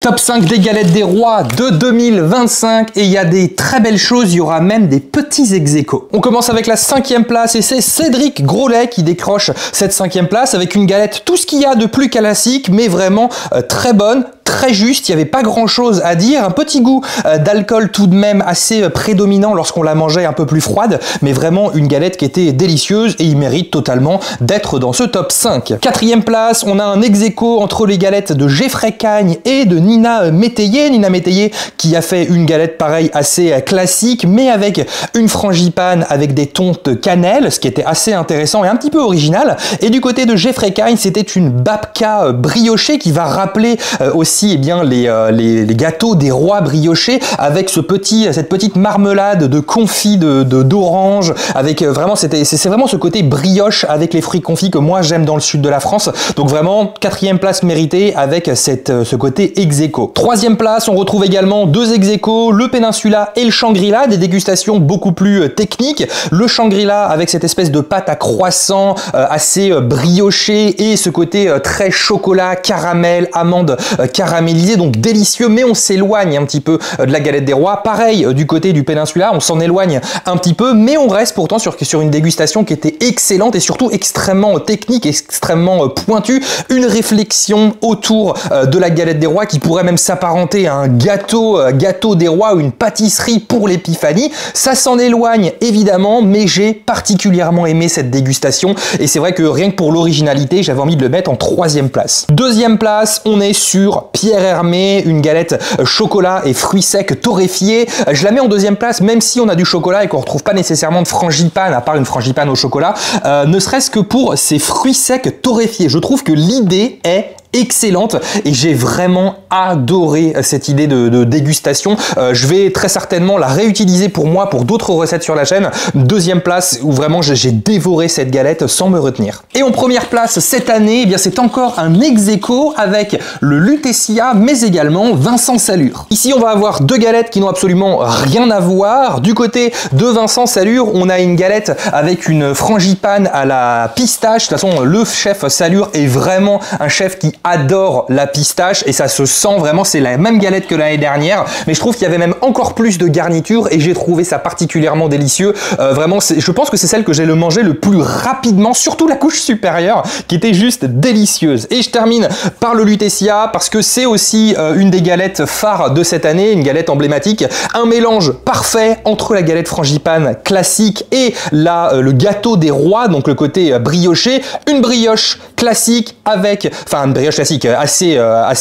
Top 5 des galettes des rois de 2025 et il y a des très belles choses, il y aura même des petits ex-aequo. On commence avec la 5e place et c'est Cédric Grolet qui décroche cette 5e place avec une galette tout ce qu'il y a de plus classique mais vraiment très bonne. Très juste, il n'y avait pas grand chose à dire, un petit goût d'alcool tout de même assez prédominant lorsqu'on la mangeait un peu plus froide, mais vraiment une galette qui était délicieuse et il mérite totalement d'être dans ce top 5. 4e place, on a un ex-aequo entre les galettes de Geoffrey Cagne et de Nina Métayer. Nina Métayer qui a fait une galette pareille assez classique, mais avec une frangipane avec des tons de cannelle, ce qui était assez intéressant et un petit peu original. Et du côté de Geoffrey Cagne, c'était une babka briochée qui va rappeler aussi eh bien, les gâteaux des rois briochés avec cette petite marmelade de confit d'orange, avec vraiment c'est vraiment ce côté brioche avec les fruits confits que moi j'aime dans le sud de la France. Donc vraiment 4e place méritée avec ce côté ex-aequo. 3e place, on retrouve également deux ex-aequo, le Peninsula et le Shangri-La, des dégustations beaucoup plus techniques. Le Shangri-La avec cette espèce de pâte à croissant assez briochée et ce côté très chocolat, caramel, amande caramélisé, donc délicieux, mais on s'éloigne un petit peu de la galette des rois. Pareil du côté du Peninsula, on s'en éloigne un petit peu, mais on reste pourtant sur une dégustation qui était excellente et surtout extrêmement technique, extrêmement pointue. Une réflexion autour de la galette des rois qui pourrait même s'apparenter à un gâteau des rois ou une pâtisserie pour l'épiphanie. Ça s'en éloigne évidemment, mais j'ai particulièrement aimé cette dégustation et c'est vrai que rien que pour l'originalité, j'avais envie de le mettre en 3e place. 2e place, on est sur Pierre Hermé, une galette chocolat et fruits secs torréfiés. Je la mets en 2e place, même si on a du chocolat et qu'on ne retrouve pas nécessairement de frangipane, à part une frangipane au chocolat, ne serait-ce que pour ces fruits secs torréfiés. Je trouve que l'idée est excellente et j'ai vraiment adoré cette idée de dégustation. Je vais très certainement la réutiliser pour moi pour d'autres recettes sur la chaîne. 2e place où vraiment j'ai dévoré cette galette sans me retenir. Et en première place cette année, eh bien c'est encore un ex-aequo avec le Lutetia mais également Vincent Salur. Ici on va avoir deux galettes qui n'ont absolument rien à voir. Du côté de Vincent Salur, on a une galette avec une frangipane à la pistache. De toute façon, le chef Salur est vraiment un chef qui adore la pistache et ça se sent vraiment, c'est la même galette que l'année dernière, mais je trouve qu'il y avait même encore plus de garniture et j'ai trouvé ça particulièrement délicieux. Vraiment, je pense que c'est celle que j'ai mangé le plus rapidement, surtout la couche supérieure qui était juste délicieuse. Et je termine par le Lutetia parce que c'est aussi une des galettes phares de cette année, une galette emblématique, un mélange parfait entre la galette frangipane classique et le gâteau des rois, donc le côté brioché, une brioche classique avec, enfin une brioche classique assez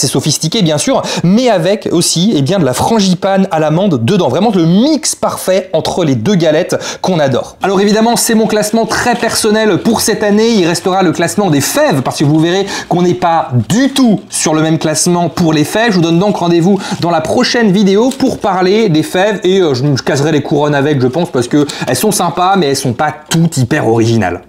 sophistiquée bien sûr, mais avec aussi eh bien, de la frangipane à l'amande dedans. Vraiment le mix parfait entre les deux galettes qu'on adore. Alors évidemment, c'est mon classement très personnel pour cette année. Il restera le classement des fèves parce que vous verrez qu'on n'est pas du tout sur le même classement pour les fèves. Je vous donne donc rendez-vous dans la prochaine vidéo pour parler des fèves et je caserai les couronnes avec, je pense, parce que elles sont sympas, mais elles sont pas toutes hyper originales.